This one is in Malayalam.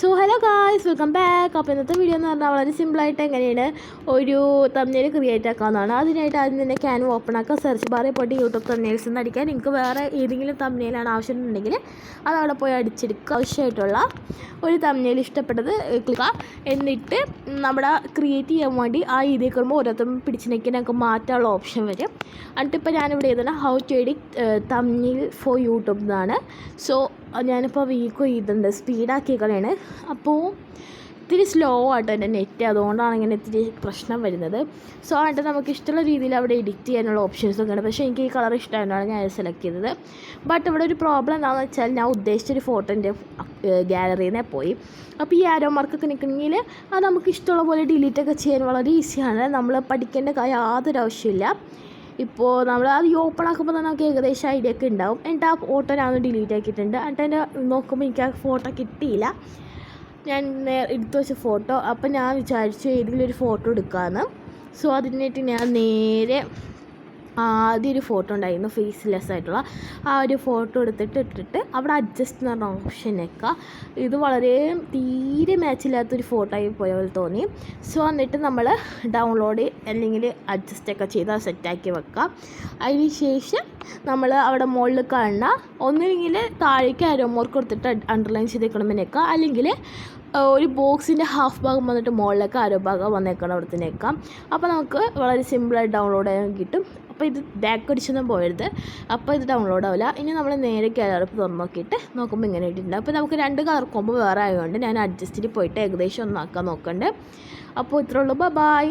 So hello guys, welcome back. അപ്പോൾ ഇന്നത്തെ വീഡിയോ എന്ന് പറഞ്ഞാൽ വളരെ സിമ്പിളായിട്ട് എങ്ങനെയാണ് ഒരു തംബ്നെയിൽ ക്രിയേറ്റ് ആക്കാവുന്നതാണ്. അതിനായിട്ട് ആദ്യം തന്നെ ക്യാൻവ ഓപ്പൺ ആക്കുക. സെർച്ച് ബാറിൽ പോയിട്ട് യൂട്യൂബ് തംബ്നെയിൽസ് എന്ന് അടിക്കാൻ. നിങ്ങൾക്ക് വേറെ ഏതെങ്കിലും തംബ്നെയിലാണ് ആവശ്യമുണ്ടെങ്കിൽ അതവിടെ പോയി അടിച്ചെടുക്കുക. ആവശ്യമായിട്ടുള്ള ഒരു തംബ്നെയിൽ ഇഷ്ടപ്പെട്ടത് ക്ലിക്ക്, എന്നിട്ട് നമ്മുടെ ക്രിയേറ്റ് ചെയ്യാൻ വേണ്ടി ആ ഇതിലേക്ക് വരുമ്പോൾ ഓരോരുത്തരും പിടിച്ചിനേക്ക് ഞങ്ങൾക്ക് മാറ്റാനുള്ള ഓപ്ഷൻ വരും. എന്നിട്ട് ഇപ്പോൾ ഞാനിവിടെ എഴുതുന്ന how to edit thumbnail for YouTube എന്നാണ്. സോ ഞാനിപ്പോൾ വീക്ക് ചെയ്തിട്ടുണ്ട്, സ്പീഡാക്കിയേക്കളാണ്. അപ്പോൾ ഇത്തിരി സ്ലോ ആട്ടോ എൻ്റെ നെറ്റ്, അതുകൊണ്ടാണ് ഇങ്ങനെ ഇത്തിരി പ്രശ്നം വരുന്നത്. സോ ആയിട്ട് നമുക്ക് ഇഷ്ടമുള്ള രീതിയിൽ അവിടെ എഡിറ്റ് ചെയ്യാനുള്ള ഓപ്ഷൻസൊക്കെ ഉണ്ട്. പക്ഷേ എനിക്ക് ഈ കളർ ഇഷ്ടമായതുകൊണ്ടാണ് ഞാൻ സെലക്ട് ചെയ്തത്. ബട്ട് ഇവിടെ ഒരു പ്രോബ്ലം എന്താണെന്ന് വെച്ചാൽ ഞാൻ ഉദ്ദേശിച്ചൊരു ഫോട്ടോ എൻ്റെ ഗാലറിയിൽ നിന്ന് പോയി. അപ്പോൾ ഈ ആരോ മാർക്കൊക്കെ നിൽക്കണമെങ്കിൽ അത് നമുക്ക് ഇഷ്ടമുള്ള പോലെ ഡിലീറ്റൊക്കെ ചെയ്യാൻ വളരെ ഈസിയാണ്. നമ്മൾ പഠിക്കേണ്ട യാതൊരു ആവശ്യമില്ല. ഇപ്പോൾ നമ്മൾ അത് ഓപ്പൺ ആക്കുമ്പോൾ തന്നെ നമുക്ക് ഏകദേശം ഐഡിയ ഒക്കെ ഉണ്ടാവും. എന്നിട്ട് ആ ഫോട്ടോ ഞാൻ ഡിലീറ്റ് ആക്കിയിട്ടുണ്ട്. എന്നിട്ട് എൻ്റെ നോക്കുമ്പോൾ എനിക്ക് ആ ഫോട്ടോ കിട്ടിയില്ല, ഞാൻ എടുത്തു വെച്ച ഫോട്ടോ. അപ്പോൾ ഞാൻ വിചാരിച്ചു ഏതെങ്കിലും ഒരു ഫോട്ടോ എടുക്കാമെന്ന്. സോ അതിനായിട്ട് ഞാൻ നേരെ ആദ്യം ഒരു ഫോട്ടോ ഉണ്ടായിരുന്നു ഫേസ്ലെസ് ആയിട്ടുള്ള ആ ഒരു ഫോട്ടോ ഇട്ടിട്ട് അവിടെ അഡ്ജസ്റ്റ് എന്ന് പറഞ്ഞ ഓപ്ഷൻ വെക്കുക. ഇത് വളരെ തീരെ മാച്ചില്ലാത്തൊരു ഫോട്ടോ ആയി പോയ പോലെ തോന്നി. സോ എന്നിട്ട് നമ്മൾ ഡൗൺലോഡ് അല്ലെങ്കിൽ അഡ്ജസ്റ്റൊക്കെ ചെയ്ത് സെറ്റാക്കി വെക്കുക. അതിന് ശേഷം നമ്മൾ അവിടെ മുകളിൽ കാണുന്ന ഒന്നുമില്ലെങ്കിൽ താഴേക്ക് ആരോ മാർക്ക് കൊടുത്തിട്ട് അണ്ടർലൈൻ ചെയ്തേക്കണമെന്ന് വെക്കുക, അല്ലെങ്കിൽ ഒരു ബോക്സിൻ്റെ ഹാഫ് ഭാഗം വന്നിട്ട് മുകളിലേക്ക് ആരോ ഭാഗം വന്നേക്കണം അവിടെ തന്നെ വെക്കാം. അപ്പോൾ നമുക്ക് വളരെ സിമ്പിളായിട്ട് ഡൗൺലോഡ് ചെയ്യാൻ കിട്ടും. അപ്പോൾ ഇത് ബാക്ക് അടിച്ചൊന്നും പോയരുത്, അപ്പോൾ ഇത് ഡൗൺലോഡ് ആവില്ല. ഇനി നമ്മൾ നേരെ ക്യാലറിപ്പ് തുറന്ന് നോക്കിയിട്ട് നോക്കുമ്പോൾ ഇങ്ങനെ ഇട്ടിട്ടുണ്ട്. അപ്പോൾ നമുക്ക് രണ്ട് കളർ കോമ്പോ വേറെ ആയതുകൊണ്ട് ഞാൻ അഡ്ജസ്റ്റിൽ പോയിട്ട് ഏകദേശം ഒന്നാക്കാൻ നോക്കണ്ട്. അപ്പോൾ ഇത്രേ ഉള്ളൂ. ബൈ.